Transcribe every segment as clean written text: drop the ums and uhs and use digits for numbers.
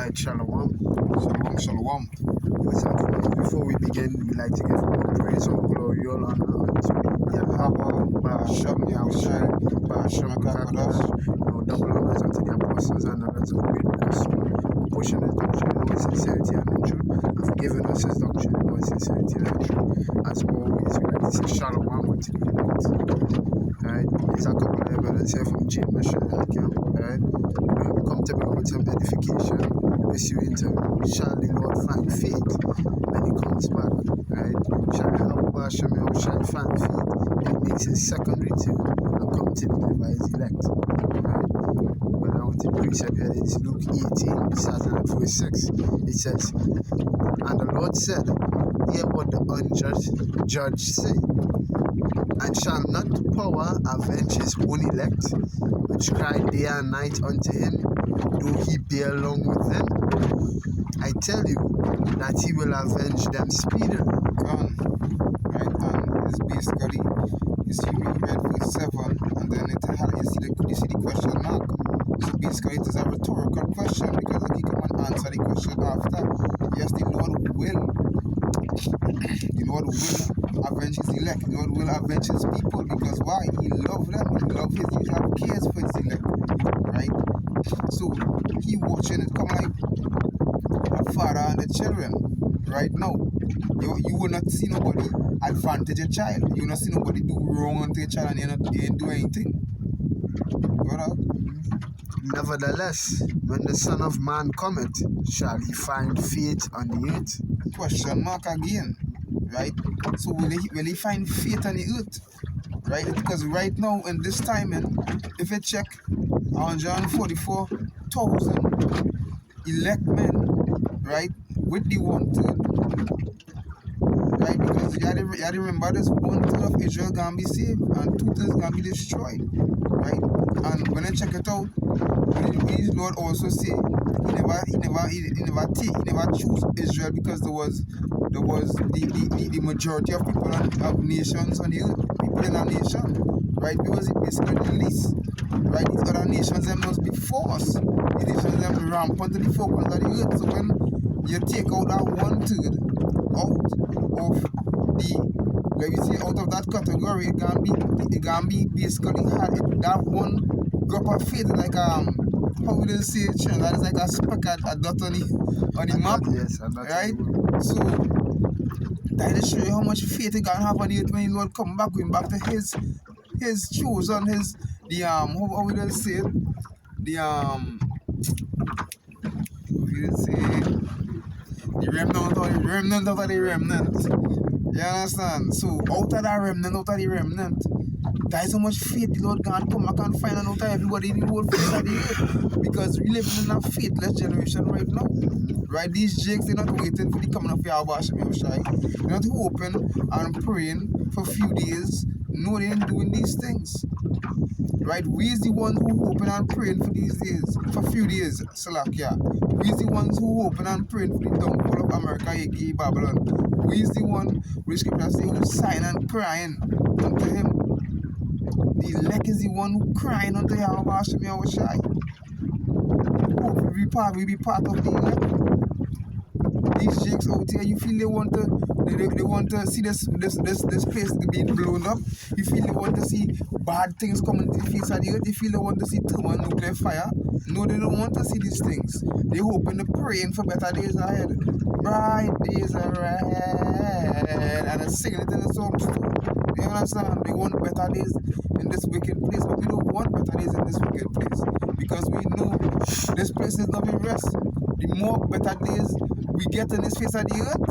Alright, Shalom. Shalom, shalom. Before we begin, we like to give all praise, all glory, all honor unto Yahweh, Ba'ashem Yahushai, Ba'ashem Kakadosh. Double honors unto the apostles and the others of great ministry, who pushing his doctrine in all sincerity and in truth, and for giving us his doctrine in all sincerity and in truth. As always, we like to say Shalom unto the elect. Alright, there's a couple of brothers here from J Mission Camp. Alright, we come to bring with some edification, pursuing to shall the Lord find faith when he comes back. Right? Shall Yahweh shall find faith when he makes his second return and come to deliver his elect. Right? But I want to precept here is Luke 18, starting at verse 6. It says, "And the Lord said, hear what the unjust judge say, and shall not power avenge his own elect, which cry day and night unto him, though he be along with them? I tell you that he will avenge them speedily." Right, and it's basically, you see, we read verse 7, and then you see the question mark. So basically, it is a rhetorical question, because he come and answer the question after. Yes, the Lord will avenge his elect. The Lord will avenge his people, because why? He loves them. He have cares for his elect, right? So he watching it come like a father and the children. Right now, you will not see nobody advantage a child. You will not see nobody do wrong unto a child, and you ain't do anything. Brother? Nevertheless, when the Son of Man cometh, shall he find faith on the earth? Question mark again, right? So will he find faith on the earth, right? Because right now in this timing, if you check 144,000 elect men, right, with the 1/3, right? Because you gotta remember this 1/3 of Israel gonna be saved and 2/3 gonna be destroyed, right? And when I check it out, the Lord also say he never choose Israel, because there was the majority of people of nations on the earth, people in a nation, right? Because it basically the least, right? These other nations them must be forced. The nations them rampant to the four corners of the earth. So when you take out that 1/3 out of the, let me say, out of that category, it can be basically that one group of faith, like how would they say it? That is like a speck, a dot on the map, Yes, right? So that is show you how much faith you can have on it when the Lord come back, going back to his chosen, how would they say it? The remnant of the remnant. You understand? So out of the remnant, there is so much faith the Lord can't come back and find out of everybody in the whole face of the earth. Because we live in a faithless generation right now. Right? These jakes, they're not waiting for the coming of Yahweh Hashem Yahushai. They're not hoping and praying for a few days. No, they ain't doing these things. Right? We is the ones who hoping and praying for these days, for a few days, Salakia. We is the ones who hoping and praying for the downfall of America, aka Babylon. We is the one, which scripture say, who sighing and crying unto him. The elect is the one who crying unto Yahweh Hashem Yahushai. Hope we be part of the elect. These jakes out here, you feel they want to see this place being blown up. You feel they want to see bad things coming to the face of the earth. You feel they want to see thermonuclear fire. No, they don't want to see these things. They hoping, they're praying for better days ahead. Bright days are ahead, and they're singing it in the songs too. You understand? They want better days in this wicked place, but we don't want better days in this wicked place, because we know this place is not in rest. The more better days we get in this face of the earth,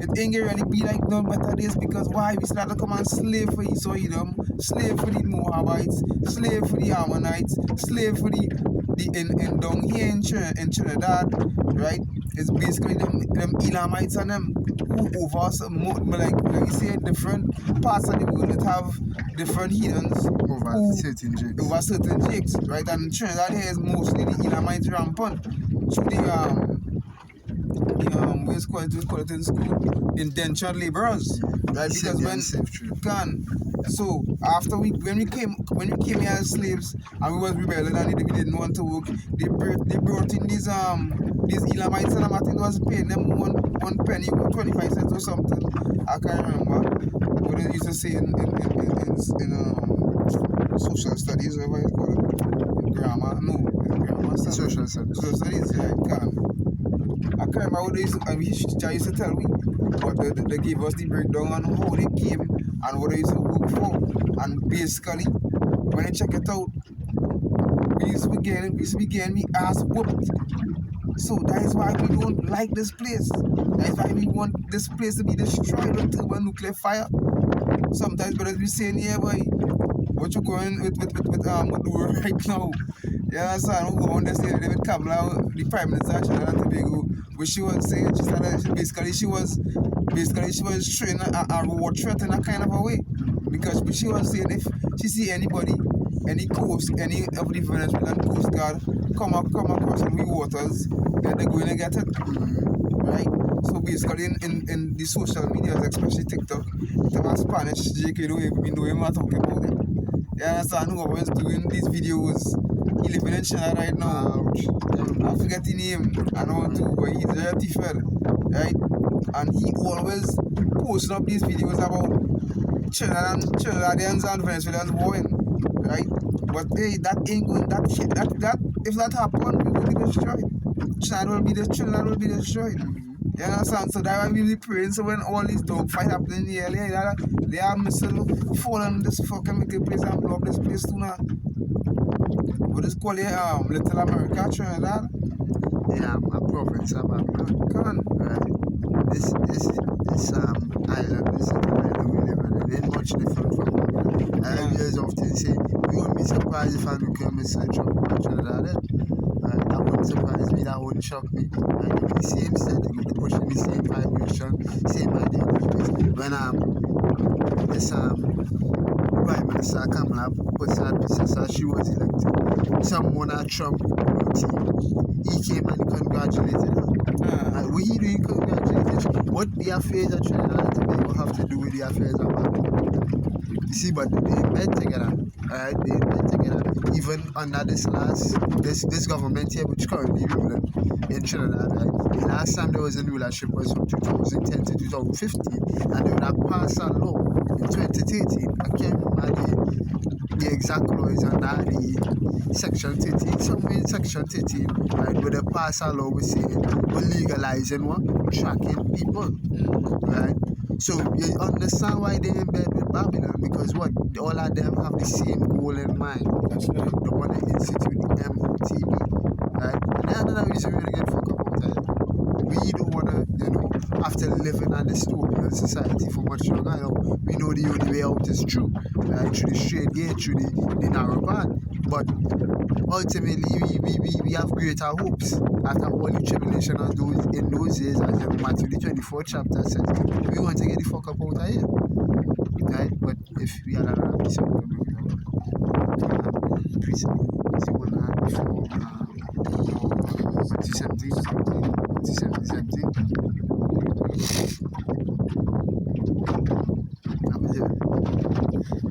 it ain't gonna really be like no better days, because why? We start to come and slave for Esau Edom, slave for the Moabites, slave for the Ammonites, slave for the in down here in Trinidad, right? It's basically them Elamites and them who over us, like you say, different parts of the world that have different heathens over certain jakes, right? And Trinidad here is mostly the Elamites rampant. So the what's called in school, indentured laborers, right? Because when So after when we came here as slaves and we was rebelling and we didn't want to work, they brought in these Elamites and I think was paying them one penny or 25 cents or something. I can't remember what they used to say in social studies or whatever you call it. Grammar, no, grammar studies. Social studies. Social studies, yeah, it can. I can't remember what they used to, teacher used to tell me, but they gave us the breakdown on how they came and what they used to work for. And basically, when I check it out, we used to begin we ass whooped. So that is why we don't like this place. That is why we want this place to be destroyed with thermonuclear fire. Sometimes brothers be saying, yeah boy, what you going with Maduro right now? You understand? Who go on this day, David Kamala, the Prime Minister of Trinidad and Tobago, but she was saying, she was showing a war threat in a kind of a way. Because she was saying if she see anybody, any coast, any of the Venezuelan Coast Guard come across the waters, then they're going to get it. Right? So basically in the social media, especially TikTok, the Spanish JK don't even know what I'm talking about it. You understand? Whoever's doing these videos, he living in China right now. I forget the name, I know too, but he's a dirty fella, right? And he always posting up these videos about Trinidadians and Venezuelans warring, right? But hey, that ain't going, that if that happen, we will be destroyed. Trinidad will be destroyed. You understand? So that's why we be praying. So when all these dogfights happen in the area, they are missile fall on this fucking wicked place and blow up this place too now. What is called Little America, Trinidad? Yeah, a province of Babylon. Come on. This island, this island we live in, it ain't much different from Babylon. I always often say, we won't be surprised if I become a central Trinidad. That wouldn't surprise me, that wouldn't shock me. The same sentiment, they're pushing the same vibration, same ideologies. When this Prime Minister Kamala Harris, she was elected, someone at Trump team, he came and congratulated her. What he doing congratulated? What the affairs of Trinidad and Tobago have to do with the affairs of Babylon? You see, but they met together. Alright, they met together. Even under this government here, which currently ruling in Trinidad, right? The last time there was in rulership was from 2010 to 2015, and they would have passed a law in 2013. I can't remember the exact law is under the section 13, somewhere in section 13, right? Where they pass a law with saying we're legalizing what? Tracking people, right? So you understand why they're in bed with Babylon, because what? All of them have the same goal in mind. That's right. They want to institute the MOTB, right? And another reason we really get fucked up about that. We don't want to, after living in a dystopian society for much longer, we know the only way out is through, right? Through the straight gate, through the narrow path. But ultimately, we have greater hopes after all the tribulation of in those days, as in Matthew the 24th chapter says, we want to get the fuck up out of here, right? But if we had another piece of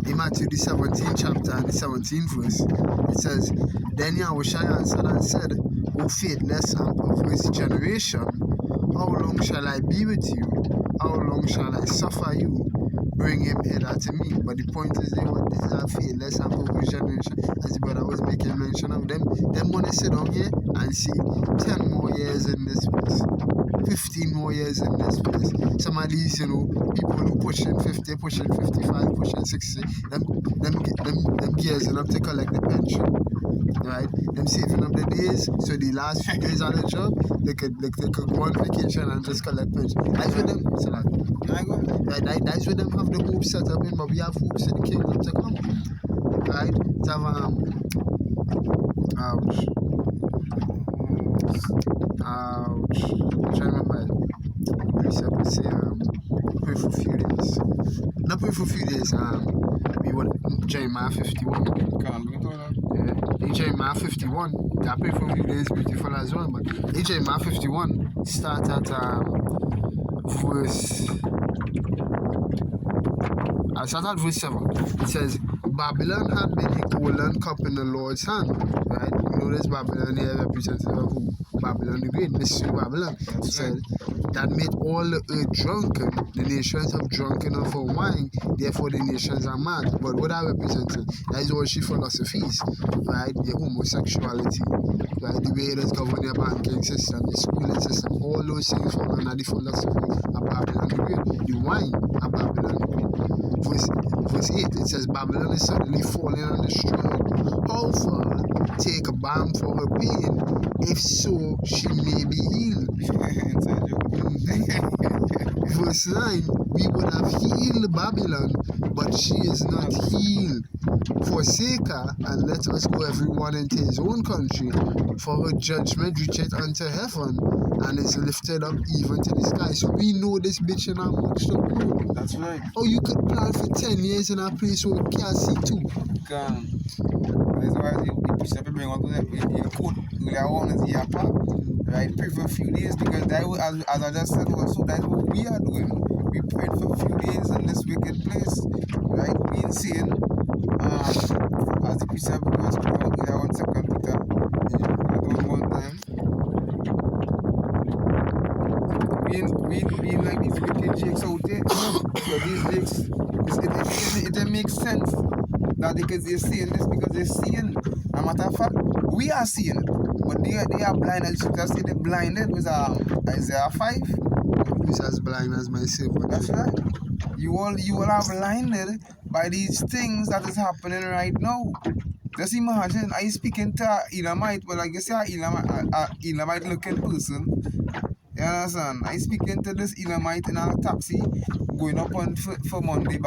in Matthew the 17th chapter and the 17th verse, it says, Then Yahushua answered and said, O faithless and perverse generation, how long shall I be with you? How long shall I suffer you? Bring him hither to me. But the point is, this is a faithless and perverse generation, as the brother was making mention of them. Them want to sit down here and see 10 more years in this place, 15 more years in this place. Some of these, people who pushing 50, pushing 55, pushing 60, them gears enough to collect the pension, right? Them saving up the days, so the last few days on the job, they could go on vacation and just collect pension. That's what them, that's what them have the hope set up in, but we have hopes in the kingdom to come, right? To have, ouch. I'm trying to remember. Precept say, pray for a few days. Not pray for a few days. We would Jeremiah 51. In Jeremiah 51, that pray for a few days beautiful as well. But in Jeremiah 51, start at verse. start at verse 7. It says, Babylon had made a golden cup in the Lord's hand. Right? You know this Babylon here representative of who? Babylon the Great, Mystery Babylon. It said, that made all the earth drunken. The nations have drunken of her wine, therefore the nations are mad. But what I represented, that is all she philosophies, right? The homosexuality, right? The way it is govern your banking system, the schooling system, all those things fall under the philosophy of Babylon the Great. The wine of Babylon the Great. Verse 8, it says, Babylon is suddenly falling and destroyed. How far take a balm for her pain, if so she may be healed. Verse 9, we would have healed Babylon, but she is not healed. Forsake her, and let us go everyone into his own country, for her judgment reacheth unto heaven, and is lifted up even to the sky. So we know this bitch in our much to do. That's right. Oh, you could plan for 10 years in a place where you can't see too. That's why you push up and bring on to that. You could do that one as your part. Right? Pray for a few days, because that was, as I just said also, that's what we are doing. We prayed for a few days in this wicked place. Right? Being seen. As the precept was put out here on 2 Peter. One time. Being like these wicked jakes out there. So these jakes, it makes sense that because they're seeing this, because they're seeing. No matter of fact, we are seeing it, but they are blind. As you can see, they're blinded with Isaiah 5. Who's as blind as my silver? That's right. You all are blinded by these things that is happening right now. Just imagine, I speaking to Elamite, but I guess Elamite looking person. You understand? I speaking to this Elamite in a taxi going up on for Monday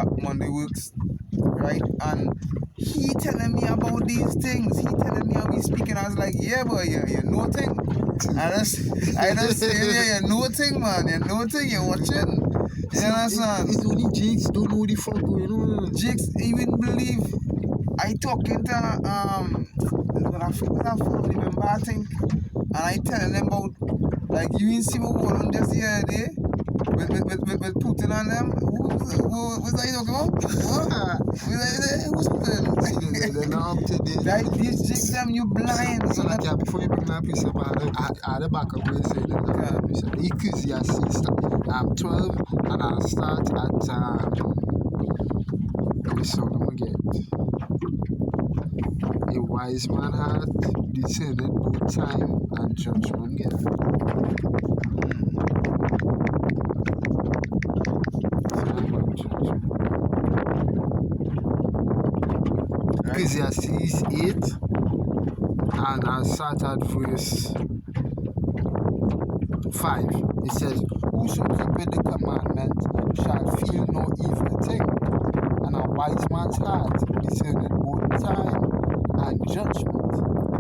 works, right? And he telling me about these things. He telling me how we speaking. I was like, yeah, boy, you know thing. I just say, yeah, you know thing, man. You know thing. You're watching. You understand? It's only Jakes don't know the fuck going on. Jakes even believe. I talking to I forgot that family member, I think, and I telling them about, like, you didn't see what going on just the other day with Putin and them. What's that you talking about? What? Who's Putin? They're not up to date. Like, these jigs them, you blind. So like, yeah, before you bring that piece up, I the back up where you say that. Ecclesiastes 12, and I'll start at so let me get. A wise man hath discerned both time and judgment. Yeah. Time and judgment. Ecclesiastes 8, and I'll start at verse 5. It says, whoso keepeth the commandment shall feel no evil thing, and a wise man's heart discerneth both time and judgment.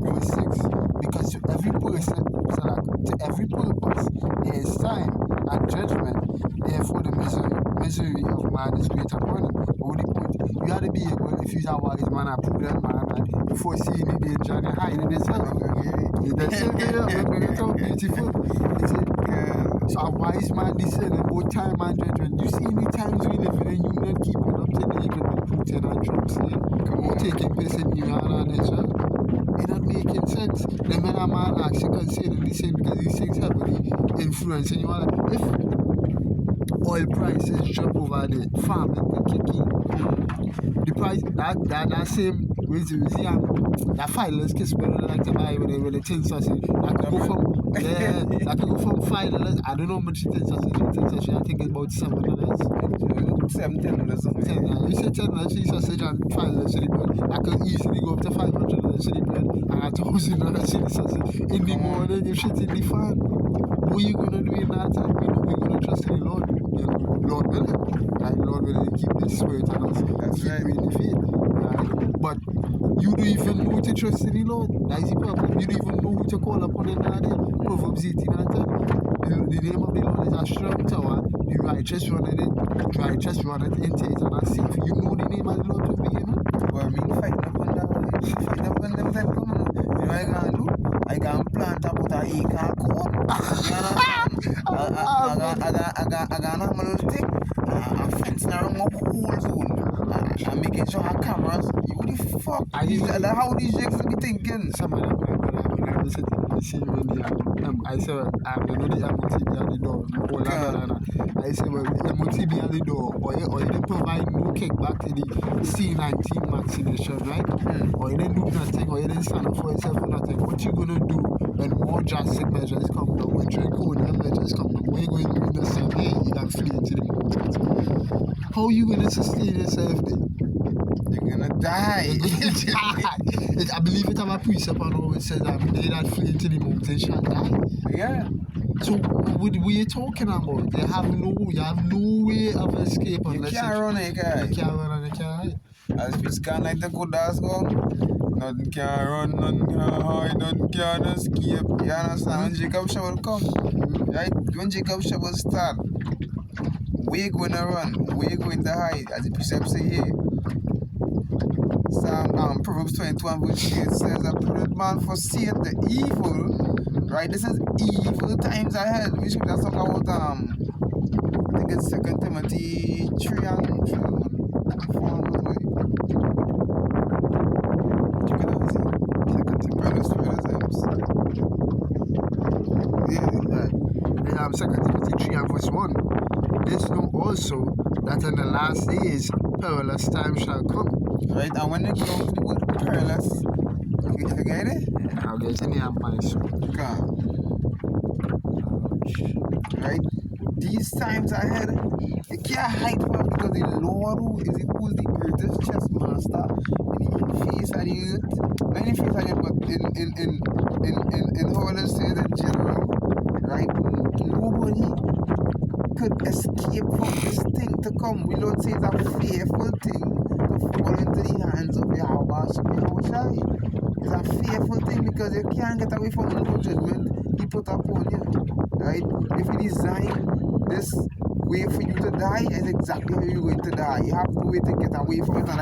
Verse 6, because to every person, to every purpose there is time and judgment, therefore the misery of man is great upon him. But the point, you have to be able, if you're a wise man, a prudent man, and before seeing the danger and hiding yourself. That's so beautiful. So a wise man discerning both time and judgment. You see any times we live in, you not keeping up to date with Putin and Trump saying, come on, taking place in Iran and Israel. It's not making sense. Then when a man actually considering this thing, because these things heavily influencing you. If oil prices drop over there, farming will kick in. The price, that same that $5 kiss better like to buy with a tin sausage. That could go from $5. I don't know how much tin sausage. I think it's about $7. $10. You said $10 cheese sausage and $5 chili bread. I could easily go up to $500 chili bread and $1,000 chili sausage in the morning. You shit in the fan. What are you gonna do in that time? You know we're gonna trust in the Lord. You know, Lord willing. Right? Lord willing keep this spirit on us. That's right. In the faith. Right? But you don't even know to trust in the Lord. That is the problem. You don't even know who to call upon in that day. Proverbs 18 and 10. The name of the Lord is a strong tower. The righteous run in it. The righteous run it into it and are safe. You know the name of the Lord to be, you know? Well, I mean, fighting up on that. Fighting up on them time coming. You know what I can do? I can plant about an acre of corn. I got a little thing. A fence around my whole zone. actually. and making sure our cameras. What the fuck? I used to- How these jakes be thinking? Some of them, when I was sitting in the scene when I said, you know the MOTB at the door. I said, well, the MOTB at the door, or you didn't provide no kickback to the C19 vaccination, right? Or you didn't do nothing, or you didn't stand up for yourself for nothing. What you gonna do when more drastic measures come down, when draconian measures come down? What you going to do in the same way you got flee into the mountains? How you gonna sustain yourself then? You're gonna die. I believe it have a precept and always says that they that flee into the mountains shall die. Yeah. So what you talking about? You have no way of escape You unless can't run it, guy. you can't run and you can't hide. As it's kind like the good ass go. Nothing can run, nothing can hide, nothing can escape. You understand? When Jacob Shovel come, right? When Jacob Shovel start, we're going to run, we're going to hide. As the precept say here. Proverbs 21 verse 8 says, a prudent man foreseeth the evil. Right? This is evil times ahead. We should talk about I think it's 2 Timothy 3 and 4 and 1. Check it out, see. Brothers, Yeah. 2 Timothy 3 and verse 1. This know also that in the last days perilous times shall come. Right, and when they go to the word perilous, you get it? I'll get in here my soul. Right? These times ahead, you can't hide from it because the Lord who is the greatest chess master in the face of the earth. Not in the face of the earth, but in how it says in general, right? Nobody could escape from this thing to come. We Lord say it's a fearful thing to fall into the hands of Yahweh Shai. It's a fearful thing because you can't get away from no judgment He put upon you. Right? If He designed this way for you to die, it's exactly how you're going to die. You have no way to get away from it and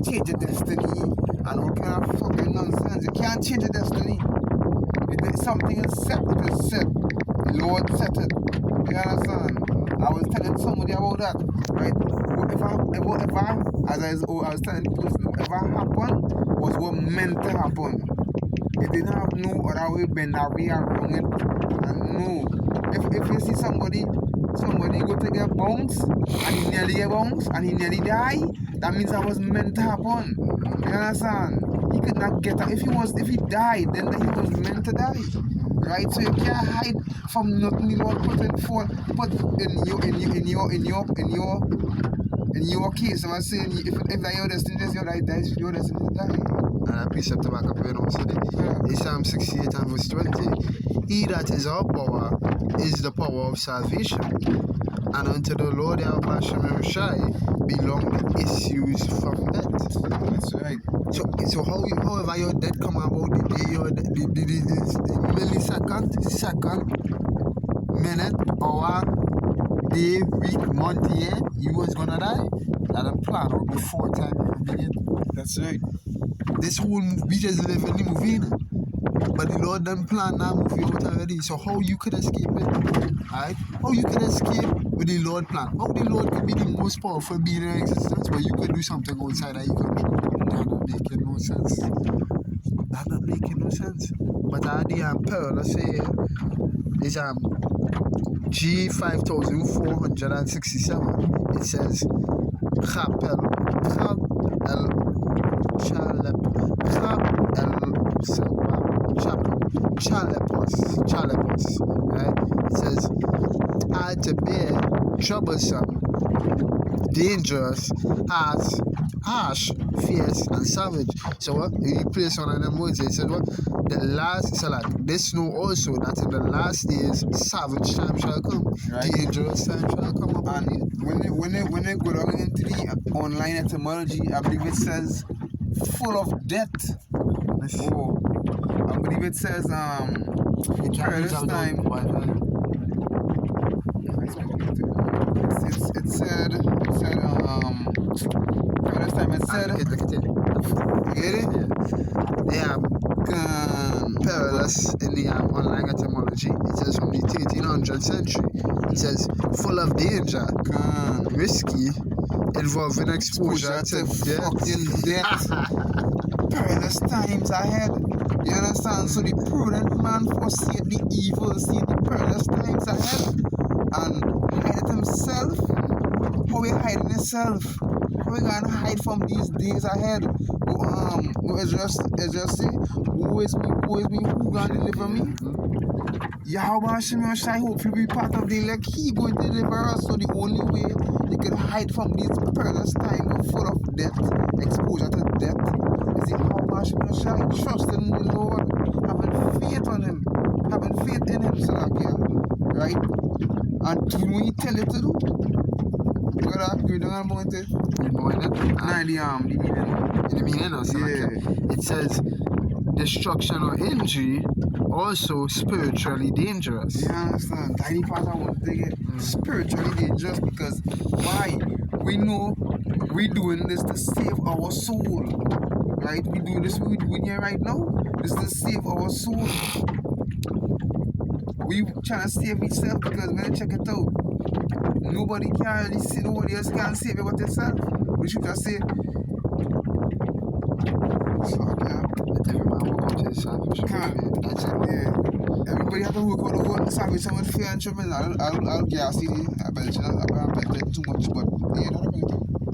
change your destiny and all kind of fucking nonsense. You can't change your destiny. If something is set, it is set. The Lord set it. You understand? I was telling somebody about that, right? Whatever, as I was telling the person, whatever happened was what meant to happen. It didn't have no other way, bend that way around it. And no, if you see somebody go to get bounced, and he nearly get bounced, and he nearly die, that means that was meant to happen. You understand? He could not get out. If he died, then he was meant to die. Right, so you can't hide from nothing the Lord put in your case. I'm saying if that your destiny is your destiny to die. And a precept to back up when I said it. It's Psalm 68 and verse 20. He that is our power is the power of salvation. And unto the Lord Yahweh Shai belong the issues from death. That's right. So however your death come about, the millisecond, second, minute, hour, day, week, month, year, you was gonna die. That a plan out before time you begin. That's right. This whole movie, we just live in the movie, but the Lord done plan that movie out already. So how you could escape it? Alright? How you could escape with the Lord plan? How the Lord could be the most powerful being in existence, but you could do something outside of your country? That not making no sense. That not making no sense. But the pearl, let's say, is G5467. It says Chalepos, right? It says, I to bear troublesome, dangerous, harsh, fierce, and savage. So what? He plays one of them words. He said what? This know also that in the last days savage time shall come, right? Dangerous time shall come upon you. When they go down into the online etymology, I believe it says full of death. Oh, I believe it says perilous time. It said perilous time. It said. You get it? Yeah. Perilous in the online etymology. It says from the 1300th century. It says full of danger, risky, involving exposure to death. fucking death. Perilous times ahead. You understand? So the prudent man foreseeth the evil, seeing the perilous times ahead, and hideth himself. How he hiding himself? How we gonna hide from these days ahead? It's just say, who is me, who gonna deliver me? Yahweh Hashem Yoshai, hopefully be part of the elect. He going to deliver us. So the only way you can hide from these perilous times full of death, exposure to death, is the Yahweh Hashem Yoshai, trusting in the Lord, having faith on Him, having faith in Him, Salakia, right? And do when He tell you to do, you gotta agree on about it. The meaning of Yeah. it says destruction or injury, also spiritually dangerous. You understand? Tiny part I want to take it spiritually dangerous because why? We know we doing this to save our soul. Right? We do this we doing here right now. This is to save our soul. We trying to save ourselves because when you check it out, nobody can really see, nobody else can save you but yourself. We should just say Every man will come to his salvation. That's it, yeah. Everybody have to work out the work salvation with fear and trembling. I'll gas you. I bet too much, but yeah, that's a bit.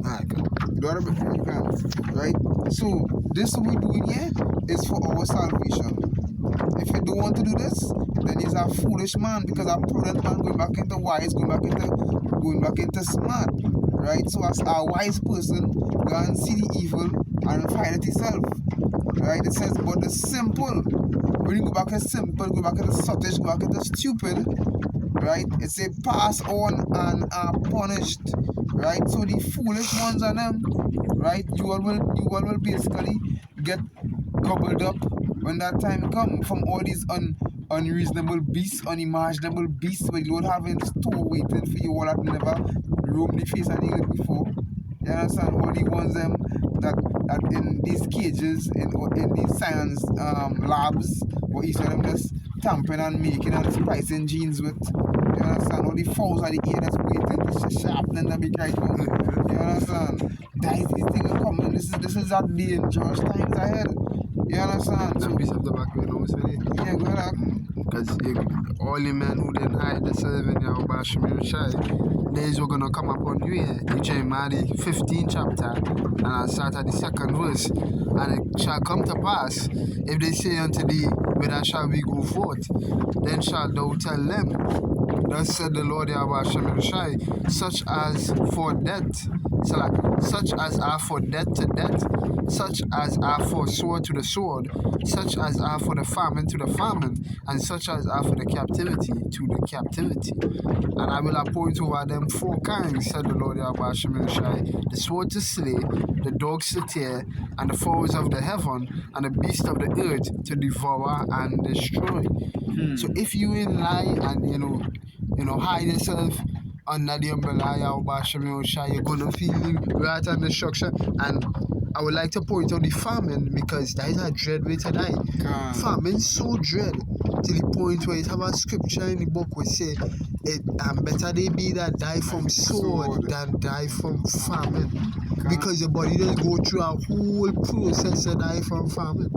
Alright, good. You know what I mean? You can, right? So this we doing here is for our salvation. If you don't want to do this, then he's a foolish man because a prudent man going back into wise, going back into smart. Right? So as a wise person, go and see the evil and find it yourself. Right? It says, but the simple, when you go back to simple, go back to sottish, go back to stupid, right? It says pass on and are punished. Right? So the foolish ones on them, right? You all will basically get gobbled up when that time come from all these unreasonable beasts, unimaginable beasts where you don't have in store waiting for you all that never roamed the face of the earth before. You understand? All the ones them that in these cages, in these science labs, where each of them just tampering and making and splicing genes with. You understand? All the fowls of the air that's waiting to sharpen the big right now. You understand? These things are coming. This is a dangerous times ahead. You understand? So, piece of the back window, yeah, go ahead. because all the men who didn't hide themselves in Yahweh Hashem Yoshai, days were gonna come upon you here. In Jeremiah 15th chapter, and I'll start at the 2nd verse. And it shall come to pass, if they say unto thee, whither shall we go forth? Then shalt thou tell them, thus said the Lord Yahweh Hashem Yoshai, such as for death, such as are for death to death, such as are for sword to the sword, such as are for the famine to the famine, and such as are for the captivity to the captivity. And I will appoint over them 4 kinds, said the Lord Yahweh Hashem Yoshai, the sword to slay, the dogs to tear, and the fowls of the heaven, and the beasts of the earth to devour and destroy. So if you in lie and you know hide yourself under the umbrella of Yahweh Hashem Yoshai, you're gonna feel right and destruction. And I would like to point out the famine because that is a dread way to die. Famine so dread to the point where it have a scripture in the book which say it better they be that die from sword than die from famine. Because your body does go through a whole process to die from famine.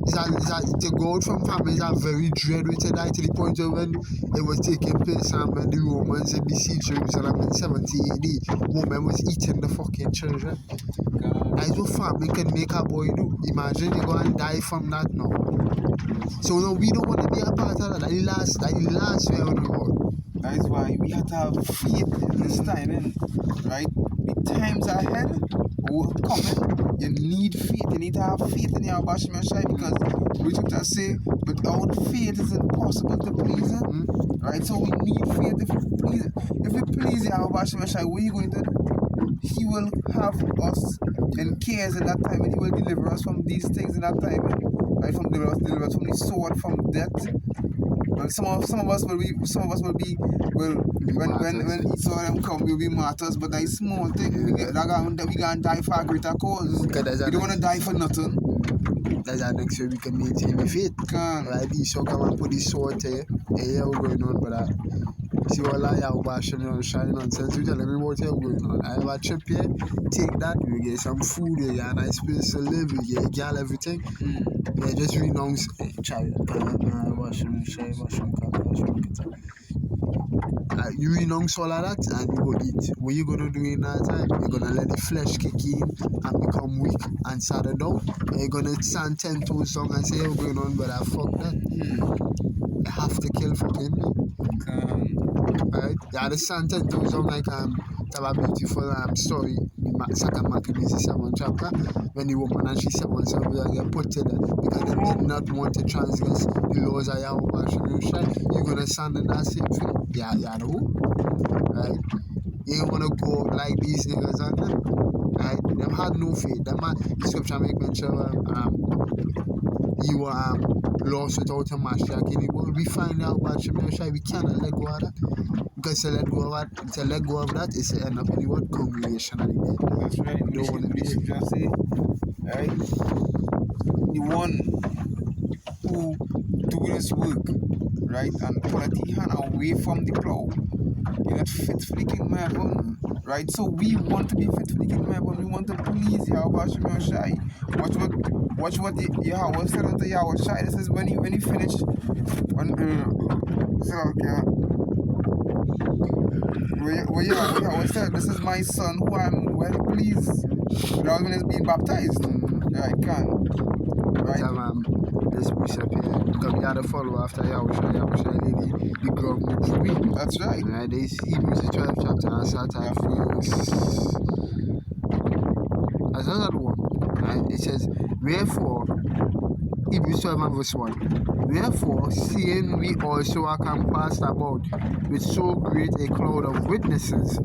To go out from famine is a very dread way to die, to the point of when it was taking place and when the Romans had besieged Jerusalem in 70 AD, women was eating the fucking children. That's what famine can make a boy do. Imagine you go and die from that now. So no, we don't want to be a part of that. That's the last way I want to go. That is why we have to have faith in this time, right? The times ahead will coming. You need faith. You need to have faith in Yahweh Hashem Yoshai because we should just say, without faith it's impossible to please Him. Right? So we need faith. If we please Yahweh Hashem Yoshai, what are you going to do? He will have us in cares in that time, and He will deliver us from these things in that time. Right? From deliver us from the sword, from death. Well, some of us will be when each of them come, we'll be martyrs, but that is small thing. We gonna die for a greater cause. We don't wanna die for nothing. That's our next way we can maintain the faith. Right? Esau come and put his sword to you. Yeah, we're going on, but See all I have bashing on shine nonsense. You telling me what you're going on. I have a trip here, take that, you get some food, you get a nice place to live, you get a girl, everything. Yeah, just renounce child. You renounce all of that and you go eat. What you gonna do in that time? You're gonna let the flesh kick in and become weak and sad down. You're gonna stand 10 toes down and say, what's going on, but I fuck that. You have to kill fucking me. Right? You understand 10 toes down like have a beautiful story in 2 Maccabees 7 chapter when the woman and she said once get put to death because they did not want to transgress the laws of Yahweh. You're gonna stand in that same thing. Yeah, who? Right? You ain't wanna go like these niggas and them. Right? Them had no faith. Them had, the scripture make mention you lost without a Mashiach anymore. We find out about Shemeshai, we cannot let go of that. Because to let go of that is to end up in the word congregation. That's right. Don't want to be just say, right? The one who do this work, right, and pull a hand away from the plow, you're not fit for the kingdom of heaven, right? So we want to be fit for the kingdom of heaven. We want to please Yahweh Shemeshai. Watch what Yahweh said unto Yahweh Shai. This is when he finished. Where Yahweh said, this is my son who I'm well pleased. That when he's being baptized. Right, right? This precept here, because we had to follow after Yahweh Shai the ground with tree. That's right. Right, they see Hebrews the 12th chapter and start at as another one. Right? It says, wherefore, Hebrews 12 and verse 1. Wherefore, seeing we also are compassed about with so great a cloud of witnesses,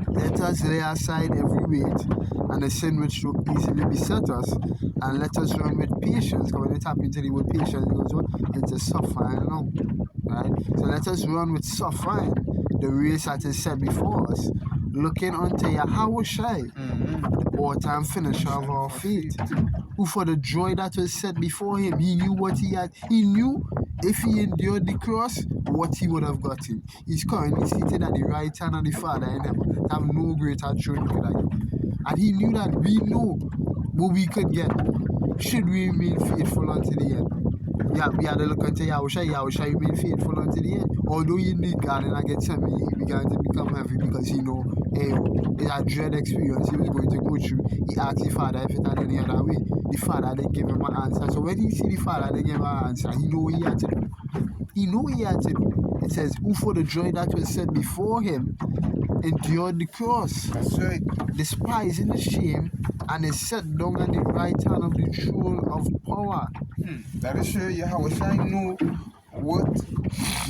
let us lay aside every weight and the sin which so easily beset us, and let us run with patience. Because when you tap into the word patience, it goes what? Into suffering long. Right? So let us run with suffering the race that is set before us, looking unto Yahweh Shai, the author and finisher of our faith, who for the joy that was set before him, he knew what he had. He knew if he endured the cross, what he would have gotten. He's currently seated at the right hand of the Father in heaven, have no greater joy he could have given. And he knew that we know what we could get should we remain faithful unto the end. Yeah, we had to look unto Yahweh Shai remain faithful unto the end. Although he need God and I get some, he began to become heavy because he know, it's a dread experience he was going to go through. He asked the Father if it had any other way. The Father didn't give him an answer. So when he see the Father didn't give him an answer, he know what he had to do. He knew what he had to do. It says, who for the joy that was set before him endured the cross. That's right. Despising the shame, and is set down at the right hand of the throne of power. That is sure Yahweh Shai know what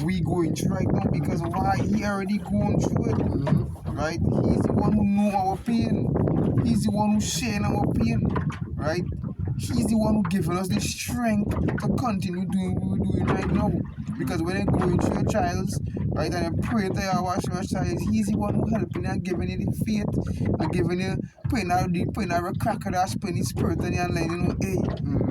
we going through right now, because why? He already going through it. Right? He's the one who know our pain. He's the one who's sharing our pain. Right? He's the one who giving us the strength to continue doing what we're doing right now. Because when you're going through your trials, right, and you pray to Yahweh Shai, he's the one who helping you and giving you the faith and giving you, putting out a crack of that spinning spirit in you and letting you know, hey,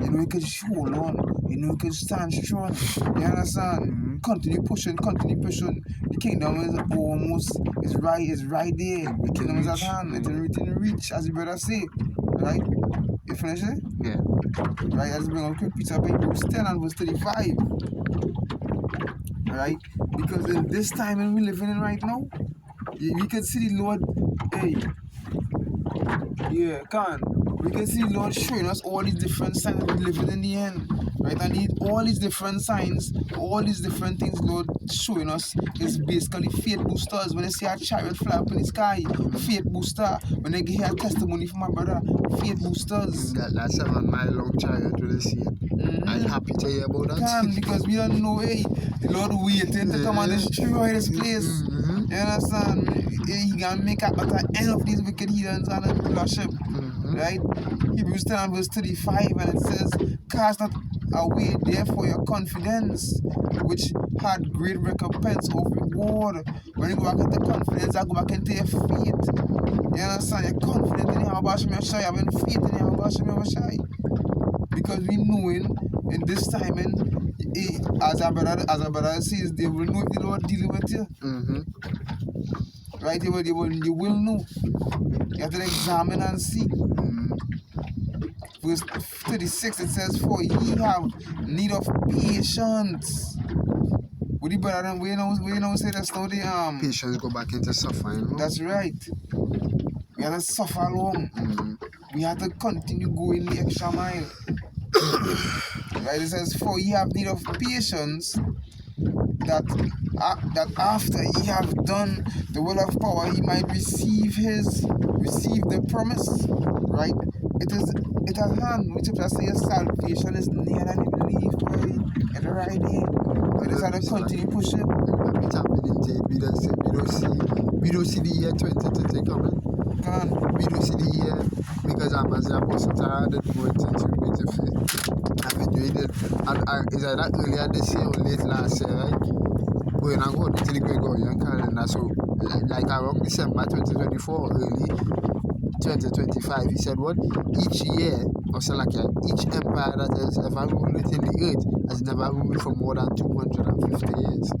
you know, you can hold on, you know, you can stand strong. You understand? Continue pushing. The kingdom is right there. The kingdom is at hand. It's in reach, as the brother say. Right? You finish it? Yeah. Right, let's bring a quick piece of Hebrews 10 and verse 35. Right? Because in this time when we're living in right now, we can see the Lord, we can see the Lord showing us all these different signs we're living in the end. Right? And all these different signs, all these different things Lord showing us is basically faith boosters. When they see a chariot fly up in the sky, faith booster. When they hear a testimony from my brother, faith boosters. That 7 mile long chariot with the sea. I'm happy to hear about that. Because we don't know, the Lord waiting to come and destroy this place. You understand? He can make up at the end of these wicked heathens and rulership. Right? Hebrews 10 and verse 35, and it says, cast not away therefore your confidence, which had great recompense of reward. When you go back into confidence, I go back into your faith. You understand? You're confident in Yahweh Shai, having faith in Yahweh Shai. because we knowing in this timing, as our brother says, they will know if the Lord dealing with you. Right? They will know. You have to examine and see. Verse 36, it says, "For ye have need of patience." Would you brother, we know say that's not the Patience go back into suffering. No? That's right. We have to suffer long. We have to continue going the extra mile. Right? It says, "For ye have need of patience, that after ye have done the will of power, ye might receive the promise." Right? It has hand, which if I say salvation is near than you believe, boy. It's right there. But it's have to continue pushing. We tapping into it. We don't see the year 2020 coming. We don't see the year because I'm as a person tired more into beautiful. I've been doing it. And is that earlier this year or late last year, right? When I go to the Gregorian calendar, so like around December 2024, early 2025, he said what? Each year, or so like each empire that has ever ruled within the earth has never ruled for more than 250 years.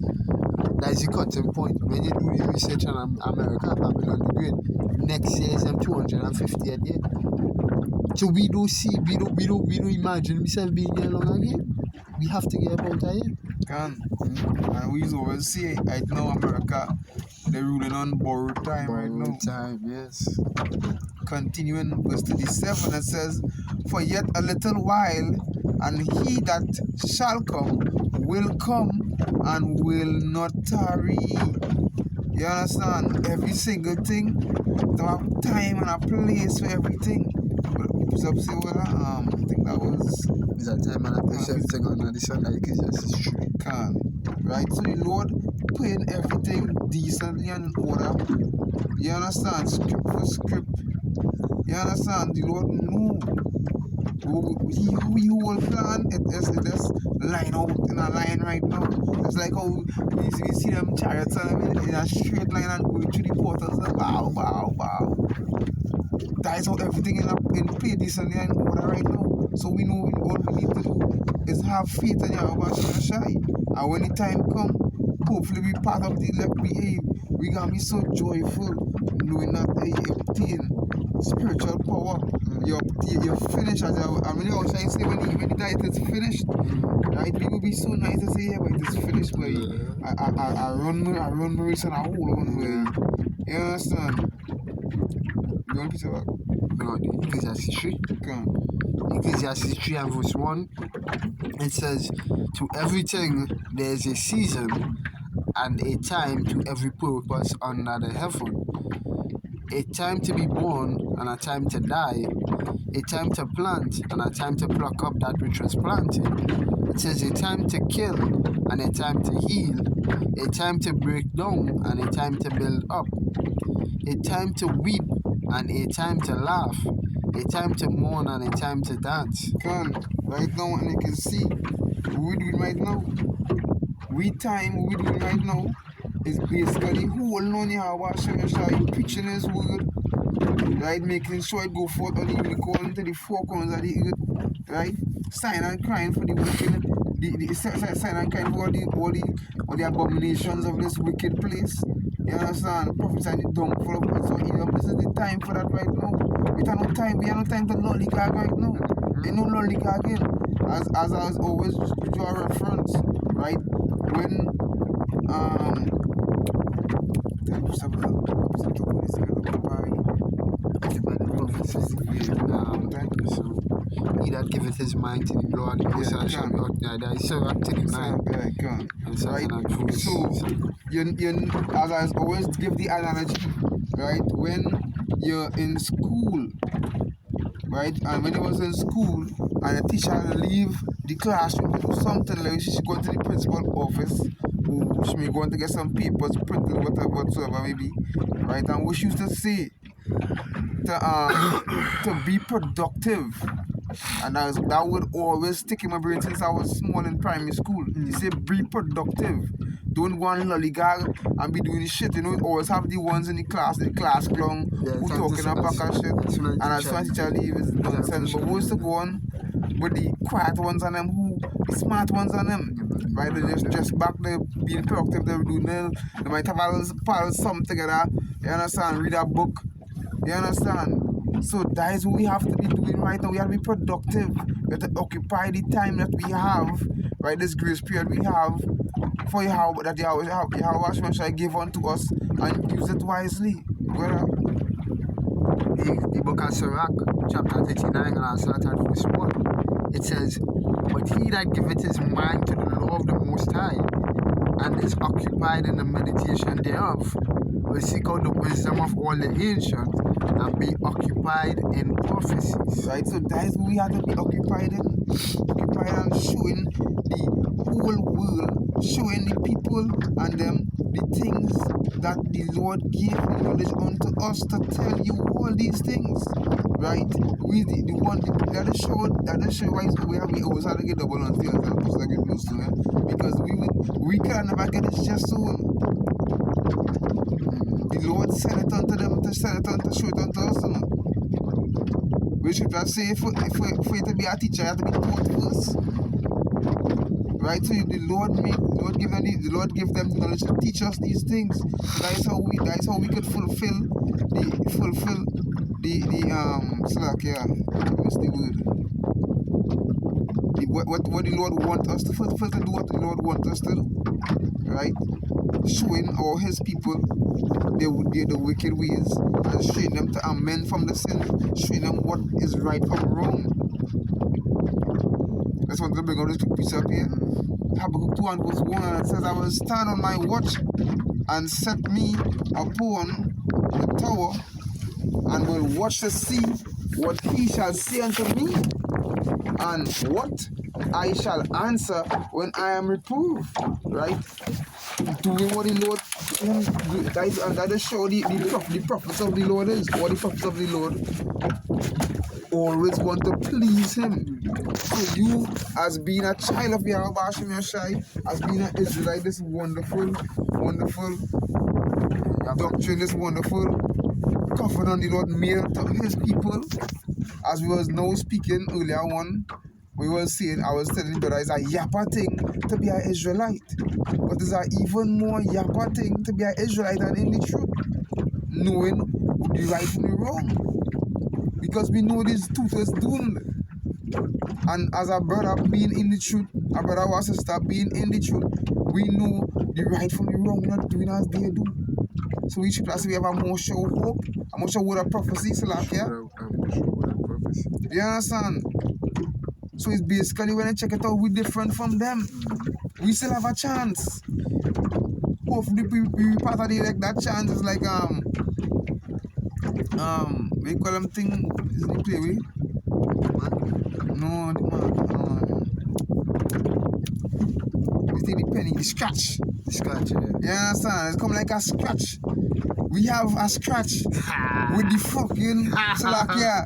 That is the cutting point. When you do the research on America, Babylon the Great, next year is them 250th year. So we don't imagine ourselves being here long again. We have to get about a year. And we always say, right now, America, they're ruling on borrowed time right now. Borrowed time, yes. Continuing verse 37, it says, "For yet a little while, and he that shall come will come and will not tarry." You understand? Every single thing, there have time and a place for everything. But say, well, I think that was... Is that time and a place everything on the sun like it's true. Right? So the Lord putting everything decently and in order. You understand? Script for script. You understand? The Lord knew He will plan it is line out in a line right now. It's like how we see them chariots in a straight line and going through the portals. Bow, bow, bow. That is how everything in play decently and in order right now. So we know all we need to do is have faith in Yahweh Shai. And when the time comes, hopefully we part of the elect behave. We gonna be so joyful knowing that you obtain spiritual power. You're finished as I mean, I say when the diet is finished, right? It would be so nice to say, yeah, but it is finished. But I run my race and I hold on. You understand? You want to piece of that? God, Ecclesiastes 3. Ecclesiastes 3 and verse 1. It says, "To everything there is a season and a time to every purpose under the heaven. A time to be born and a time to die. A time to plant and a time to pluck up that which was planted. It says a time to kill and a time to heal. A time to break down and a time to build up. A time to weep and a time to laugh. A time to mourn and a time to dance." Right now, and you can see what we doing right now. What we doing right now is basically holding on Yahweh Shai, preaching His word, right? Making sure it go forth on the unicorn to the four corners of the earth, right? Sign and crying for the wicked, sign and crying for all the abominations of this wicked place. You understand? Prophets and the downfall of it. So this is the time for that right now. We have no time to lollygag right now. Ain't no lollygagging. As I always draw a reference, right? When He that giveth his mind to the Lord, he shall be that is so up to the mind. Right? So, as I always give the analogy, right? When you're in school, right? And when you was in school, and the teacher leave the classroom to do something, like she should go to the principal's office, or she may go to get some papers printed, whatsoever maybe, right? And what she used to say, to be productive. And that would always stick in my brain since I was small in primary school. You say be productive. Don't go and lollygag and be doing shit. You know, always have the ones in the class clown who talking about pack of shit. And as soon as teacher leave, it's nonsense. But we used to go on But the quiet ones on them, the smart ones on them, right? They just back there being productive, they're doing they might have a little something together, you understand? Read a book, you understand? So that is what we have to be doing right now. We have to be productive. We have to occupy the time that we have, right? This grace period we have for Yahweh that Yahweh shall give unto us and use it wisely. The book of Sirach, chapter 39, and I'll start at verse 1. It says, "But he that giveth his mind to the law of the Most High, and is occupied in the meditation thereof, will seek out the wisdom of all the ancients, and be occupied in prophecies." Right, so that is what we have to be occupied in. Occupied and showing the whole world, showing the people and them the things that the Lord gave knowledge unto us to tell you all these things. Right? We the one that is show why we always have to get double on sales and push like it close to it. Because we can never get it just so. The Lord sent it unto them to send it unto show it unto us. We should just say for you to be a teacher, you have to be taught first. Right? So the Lord give them the knowledge to teach us these things. That is how we could fulfill the slack, yeah. What's the word? What the Lord wants us to fulfill, to do what the Lord wants us to do. Right? Showing all his people the wicked ways and showing them to amend from the sin, showing them what is right from wrong. That's what the bring of this piece up here. Habakkuk 2 and verse 1, and it says, "I will stand on my watch and set me upon the tower, and will watch to see what he shall say unto me, and what I shall answer when I am reproved." Right? Doing what the Lord that is show the prophets of the Lord is. What the prophets of the Lord always want to please him. So you, as being a child of Yahweh Hashem Yashai, as being an Israelite, this wonderful doctrine, this wonderful covenant the Lord made to his people. As we was now speaking earlier on, I was telling brother, it's a yappa thing to be an Israelite. But it's an even more yappa thing to be an Israelite and in the truth. Knowing the right from the wrong. Because we know this truth is doomed. And as a brother being in the truth, a brother or sister being in the truth, we know the right from the wrong. We're not doing as they do. So we should we have a more sure hope, a more sure word of prophecy, so like, yeah? You understand? So it's basically when I check it out, we're different from them. We still have a chance. Hopefully we part of the like that chance is like we call them thing is the play with? No, the man. You take the penny, the scratch. The scratch, yeah. You understand? It's come like a scratch. We have a scratch with the fucking so like, yeah.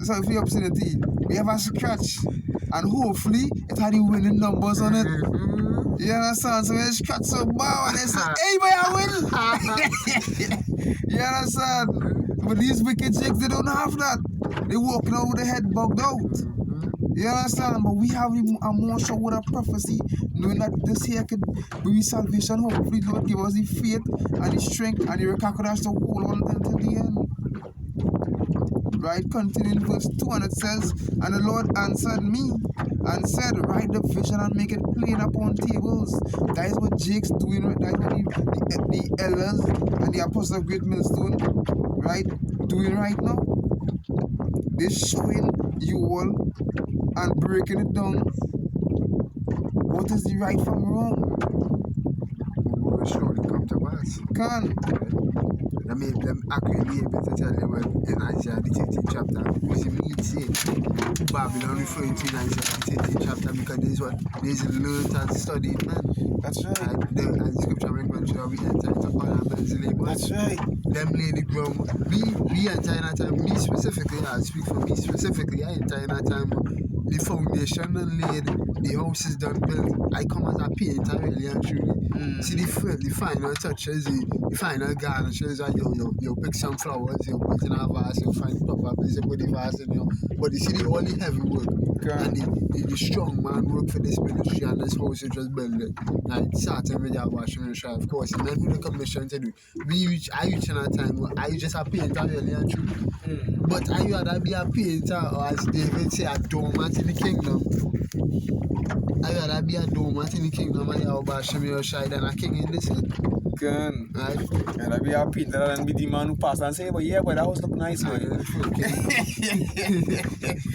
So if you obscenity, we have a scratch. And hopefully it had the winning numbers on it. You understand? So when it's scratch so bad and they say, "Hey boy, I win." You understand? But these wicked chicks, they don't have that. They walking out with their head bugged out. You understand? But we have a more sure word of prophecy, knowing that this here could be salvation. Hopefully the Lord give us the faith and the strength and the recourage to hold on until the end. Right, continuing verse 2, and it says, "And the Lord answered me and said, Write the vision and make it plain upon tables." That is what Jake's doing, right? That is what the elders and the apostles of Great Millstone, right, doing right now. They're showing you all and breaking it down. What is the right from wrong? Will surely come to pass. Can. Let me accurately able to tell you in Isaiah the 13th chapter, because if you say Babylon referring to in Isaiah the 13th chapter, because there's learned and studied, man. That's right. And the scripture make mention of we enter into all our men's labor. That's right. Them lay the ground. We enter in a time, me specifically, I speak for me specifically, I enter in a time the foundation done laid, the house is done built. I come as a painter really and truly. See the final touches, the final garnishes, and you pick some flowers, you put in a vase, you find proper place, you put the vase in your. But you see all the heavy work and the strong man work for this ministry and this house you just build it. Like starting with your washing machine, of course, and then with the commission to do. I reach in a time where I just a painter really and truly. But I rather be a painter or as David say a doormat in the kingdom. I rather be a doormat in the kingdom and you bash me your side than a king in this head. Can. Right? And I be a painter and be the man who pass and say, but yeah, but that house look nice, man.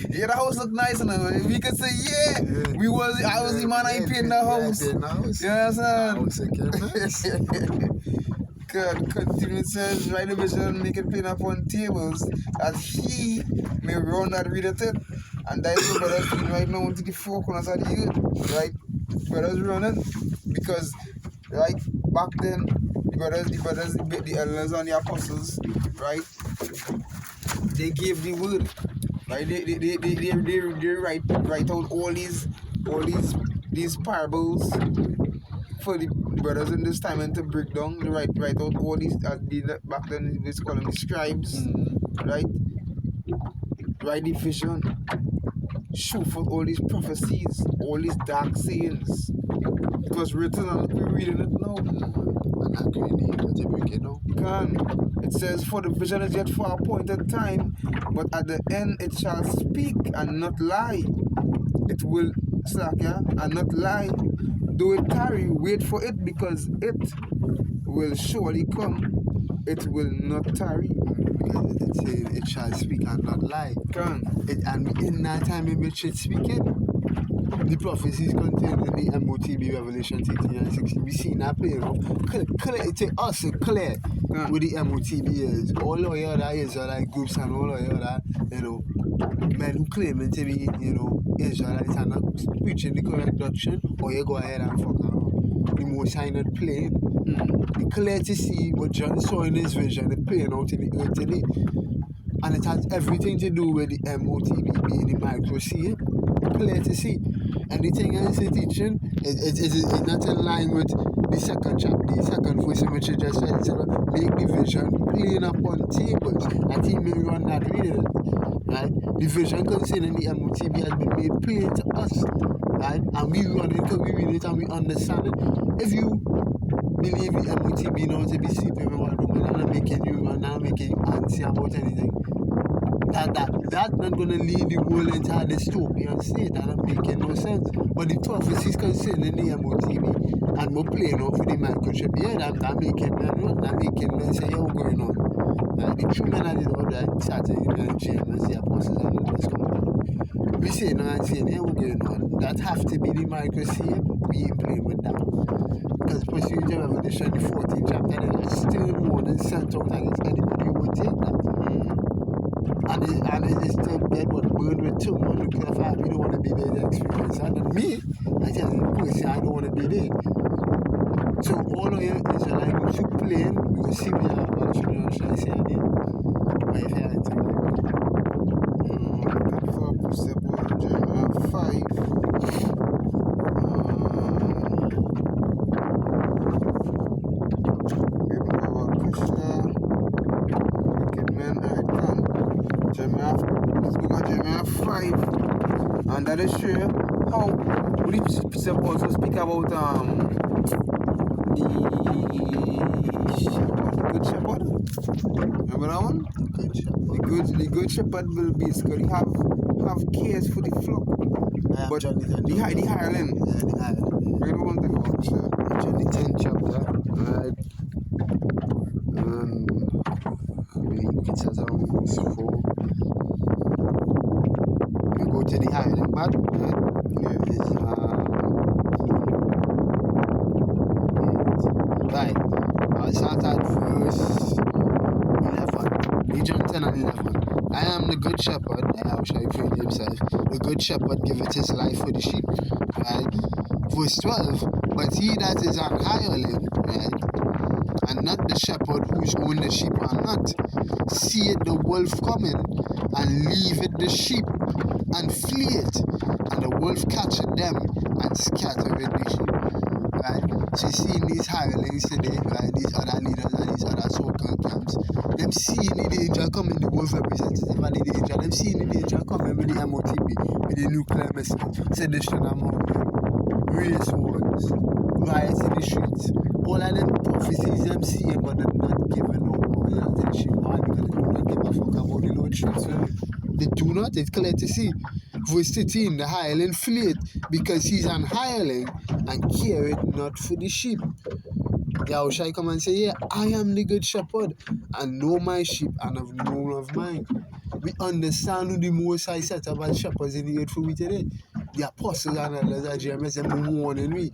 Yeah, the house look nice, man. We can say, I was the man I painted the house. Yes, sir. God, continue says, write the vision, make it plain upon tables, as he may run that readeth it. And that is what brothers doing right now into the four corners of the earth, right? Brothers running, because, right, back then, the elders and the apostles, right, they gave the word, right? They write out all these parables for the brothers in this time and to break down, they write out all these, back then they call them the scribes, right? Write the vision, show for all these prophecies, all these dark sayings. It was written and we're reading it now. And I really able to break it down. It says, for the vision is yet for a appointed time, but at the end it shall speak and not lie. It will slack, and not lie. Though it tarry, wait for it, because it will surely come. It will not tarry. Because it says it shall speak and not lie. And in that time in which it's speaking, the prophecies contained in the MOTB Revelation 18 and 16. We see that play, clear to us, clear with the MOTB is. All of your other Israelite groups and all of your other, men who claiming to be, Israelites and not preaching the correct doctrine, or you go ahead and fuck around. The Most High not playing. It's clear to see what John saw in his vision, it's playing out in the earth today. And it has everything to do with the MOTB being the micro C. Clear to see. Anything else in teaching is not in line with the second chapter, the second verse in which you just said. So make the vision plain upon tables. I think we run that reading it. Right? The vision concerning the MOTB has been made plain to us. Right? And we run it because we read it and we understand it. If you believe the MOTB now to be sleeping with one woman and not making you answer about anything, that's not going to lead the world into a dystopian state. That's not making no sense. But the prophecies concerning the MOTB and we're playing off with the microchip, that making men run, that making men say, what's going on? The true men of the Lord that started in James, the apostles and others come on. We say no and saying, what's going on? That have to be the microchip, we ain't playing with that. Because pursuing the Revelation, the 14th chapter, there is still warning sent out against anybody who would take that. And it's still dead, but burned with two more nuclear fire. We don't want to be there to experience that. And me, I tell you, personally, I don't want to be there. So all of you Israelites who playing, you will see me about should I say again? But if you have to Jeremiah 5. Jeremiah 5, and that is true. How would you also speak about the good shepherd? Remember that one? The good shepherd will basically have cares for the flock. But the hireling. Read one thing about John the 10th chapter, right? It says verse 4. We go to the hireling part, right? Right. I'll start at verse 11. John 10 and 11. I am the good shepherd, how shall he find himself? The good shepherd giveth his life for the sheep. Right? Verse 12. But he that is an hireling, right? And not the shepherd whose own the sheep are not, seeth the wolf coming, and leaveth the sheep, and flee it, and the wolf catcheth them and scattereth the sheep. Right? So you see these hirelings today, right? These other leaders and these other so-called camps, them seeing the danger coming, the wolf representative and the danger, them seeing the danger coming with the MOTP, with the nuclear missile, sedition among them, race wars, riots in the streets. All of them prophecies them seeing, but they're not giving no orders to the sheep. Why? Because they do not give a fuck about the Lord streets. They do not, it's clear to see. Verse 13, the hireling fleeth because he's an hireling and careth not for the sheep. Yahushua come and say, yeah, I am the good shepherd and know my sheep and have known of mine. We understand who the Most High set up as shepherds in the earth for we today. The apostles and elders of Jeremiah, them warning we.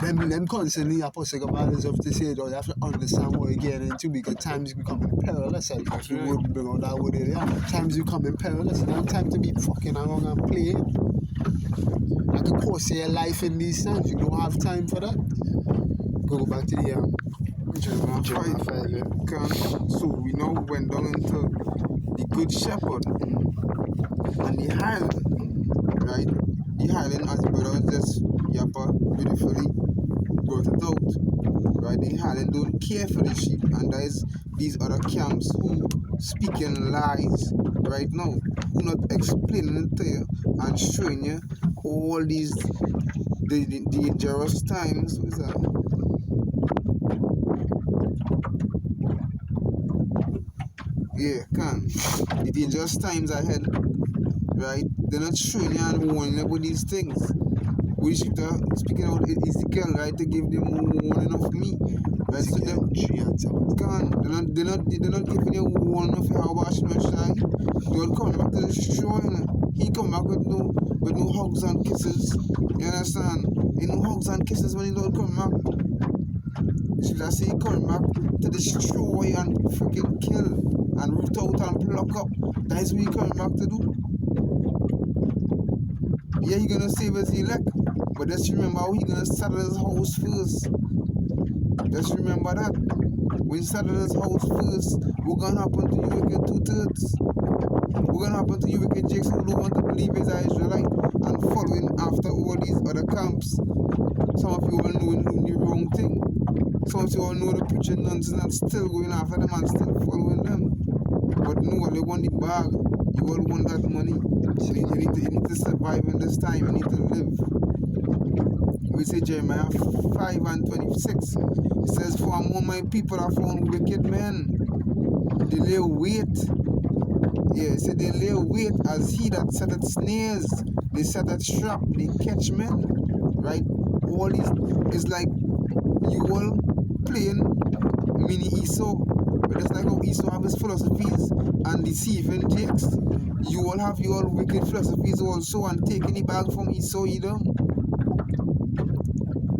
Them constantly apostles come out of to say, though, you have to understand what you're getting into because times becoming perilous. As we would bring out that word area. Times becoming perilous. And it's time to be fucking around and play. Like a course of your life in these times. You don't have time for that. Go back to the Jeremiah 5. Yeah. So we now went down into the good shepherd and the hireling, right? The hireling, as the brother just yappa beautifully brought it out, right? The hireling don't care for the sheep, and there's these other camps who speaking lies right now, who not explaining it to you and showing you all these the dangerous times. What is that? Yeah, the dangerous times ahead, right? They're not showing you and warning you about these things. We should speaking out Ezekiel, right, to give them warning of me, right? So them they're not giving you warning of how about Shai. They'll come back to destroy you. He come back with no hugs and kisses. You understand? Ain't no hugs and kisses when he don't come back. Should I say he come back to destroy and freaking kill and root out and pluck up? That is what he coming back to do. Yeah, he gonna save his elect, but just remember how he gonna settle his house first. Just remember that. When he settle his house first, what gonna happen to you wicked 2/3? What gonna happen to you wicked Jakes who don't want to believe he's an Israelite and following after all these other camps? Some of you all know doing the wrong thing. Some of you all know the preaching nonsense and still going after them and still following them. But no, they want the bag. You all want that money. So you need to survive in this time. You need to live. We say Jeremiah 5 and 26. It says, for among my people are found wicked men. They lay wait. Yeah, it said they lay wait as he that setteth snares. They set a trap. They catch men. Right? All these is like you all playing mini Esau. But it's like how Esau have his philosophies and deceiving Jakes. You all have your wicked philosophies also and taking the bag from Esau either.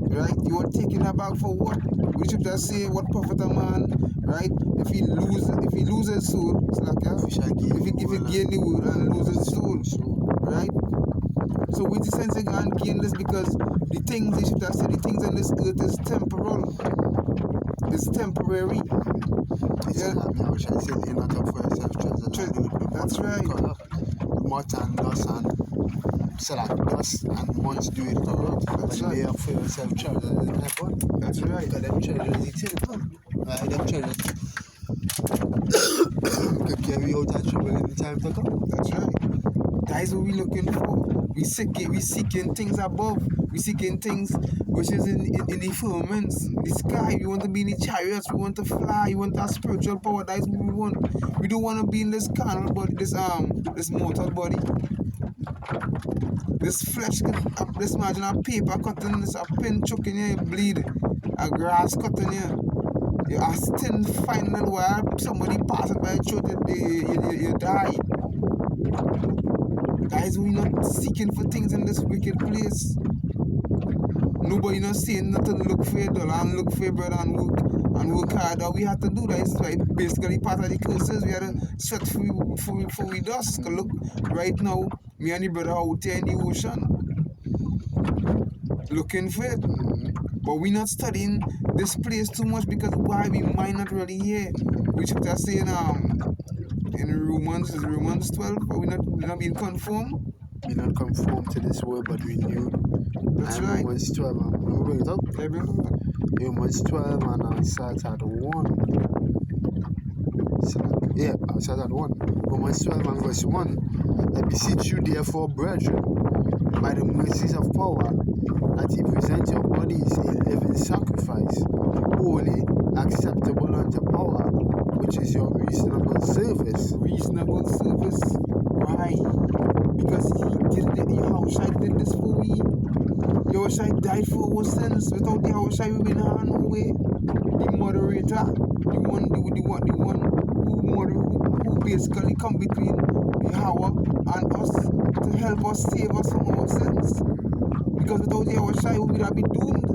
Right? You are taking a bag for what? We should just say what profit a man, right? If he loses his soul, it's like if he gain the world and lose his soul, right? So with the sense you can't gain this because the things you should have said, the things in this earth is temporal. It's temporary. Yeah. I wish I said you're not up for yourself. That's right. Much and dust and so that dust and months do it corrupt. That's right. You're up for yourself, treasures in heaven. That's right. Because them treasures eternal. Right? Them treasures could carry out that trouble in the time to come. That's right. That is what we're looking for. We seeking things above. We seeking things which is in the firmaments, the sky. We want to be in the chariots. We want to fly. We want that spiritual power. That is what we want. We don't want to be in this carnal body, this mortal body. This flesh, this imagine a paper cutting, this a pin choking you, you bleed. A grass cutting you. You are still finding where somebody passing by your throat, you die. Guys, we're not seeking for things in this wicked place. Nobody not saying nothing. Look for your dollar and look for your bread and work hard. All we have to do that is like basically part of the curses. We have to sweat for we dust. Look, right now, me and the brother out there in the ocean looking for it. But we're not studying this place too much because why we might not really hear. We should just say in Romans 12, but we're not being conformed. Be not conformed to this world, but renewed. That's And right. Romans 12, and let me bring it up. Yeah, bring it up. Romans 12, and I'll start at 1. I'll start at 1. Romans 12 and verse 1. I beseech you, therefore, brethren, by the mercies of power, that ye present your bodies a living sacrifice, holy, acceptable unto power, which is your reasonable service. Reasonable service. Why? Because he did it. Yahushua did this for we. Yahushua died for our sins. Without Yahushua, we will not have no way. The moderator, the one who basically come between Yahweh and us to help us save us from our sins. Because without Yahushua, we would have been doomed.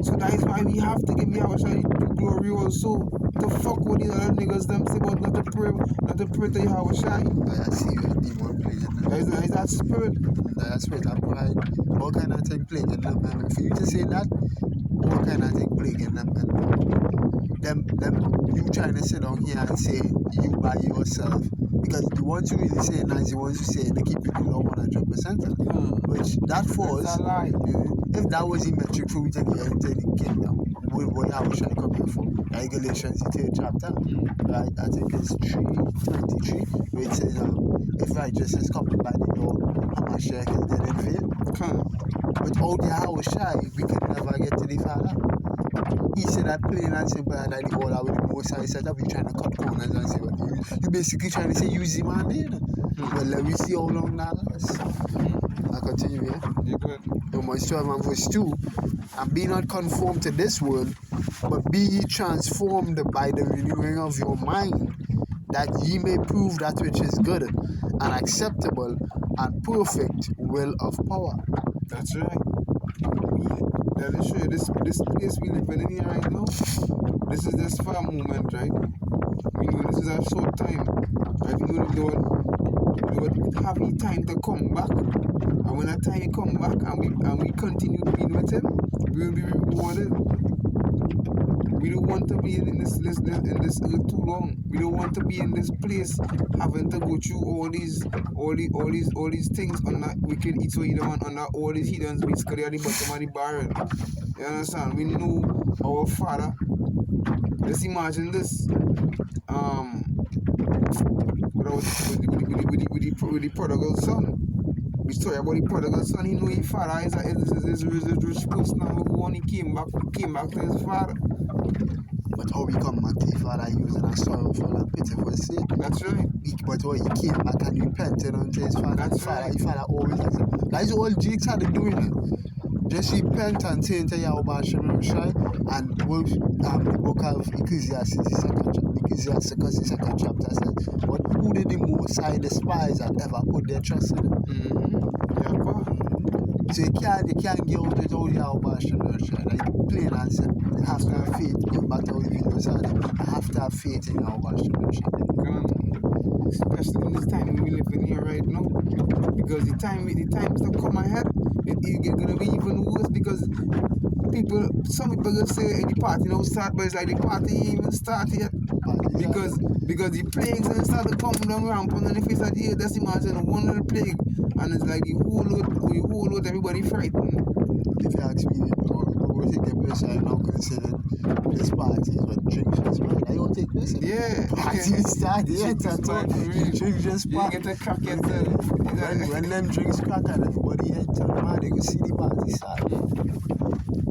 So that is why we have to give Yahushua the glory also. To fuck with the other niggas them say about not to pray to Yahushua. I see you demon playing. Is that spirit? That spirit of pride, all kind of thing playing in them. And for you to say that, all kind of thing playing in them. And them, you trying to sit down here and say you by yourself. Because the ones who really say that is the ones who say they keep it below 100%. Which that falls. That's a lie. If that was the metric for we to get into the kingdom, what Yahushua come here for? Regulations, the 3rd chapter, right? I think it's 3:23, where it says, if righteousness comes by the door, Hamashiach is dead in faith. Without Yahushua, we could never get to the Father. He said that plain and simple, and that the order with the most high setup, you trying to cut corners and say, but you basically trying to say, use the man there. Well, let me see how long that lasts. I continue here. You good? Romans 12 and verse 2. And be not conformed to this world, but be ye transformed by the renewing of your mind, that ye may prove that which is good and acceptable and perfect will of power. That's right. Let me show you this place we live in here right now. This is this far moment, right? We know this is a short time. Right? We know the Lord have the time to come back. And when that time he come back and we continue being with him, we will be rewarded. We don't want to be in this earth too long. We don't want to be in this place having to go through all these things on that wicked eat so either one on that all these heathens basically at the bottom of the barrel. You understand? We know our Father. Let's imagine this. With the prodigal son. We story about the prodigal son. He knew his father is his rich person now when he came back to his father. But how he come back to the Father, he was in a sorrowful and pitiful state. That's right. But how he came back and repented unto his Father. That's right. His Father always has it. That is all Jakes had to do in it. Just repent and say to Yahweh Shemashai and the book of Ecclesiastes, the second chapter says, but who did the Most High despise that ever put their trust in him? So you can't get out without Yahweh Shemashai. Like plain and simple. You have to have faith. Going back to how the videos are, you have to have faith in Yahweh Shemashai. Especially in this time we live in here right now. Because the times that come ahead, it's gonna be even worse because some people gonna say the party now start, but it's like the party ain't even start yet. Because the plagues and start to come down rampant on the face of the earth. Just imagine one little plague and it's like the whole load everybody frightened. If you ask me, I think a person I now consider this party is what drink just right. I don't take this. Yeah. Party start yet at all. Drink just part. You get a crack yourself. When them drinks crack and everybody head turn mad, they go see the party start.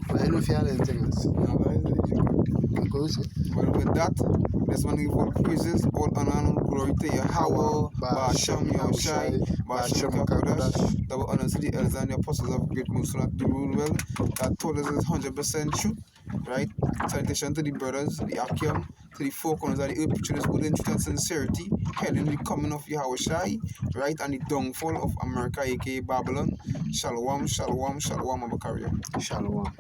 But I don't feel anything else. But with that, this one give all praises, all honor and glory to Yahweh, Ba'ashem Yahushai, Ba'ashem Kakodash, double honor to the elders and the apostles of great Muslim to rule well. That told us is 100% true, right? Salutation to the brothers, the Akim, to the four corners of the earth, preaching this word in truth and sincerity, hailing the coming of Yahushai, right, and the downfall of America, aka Babylon. Shalom, shalom, shalom, Abakaria. Shalom.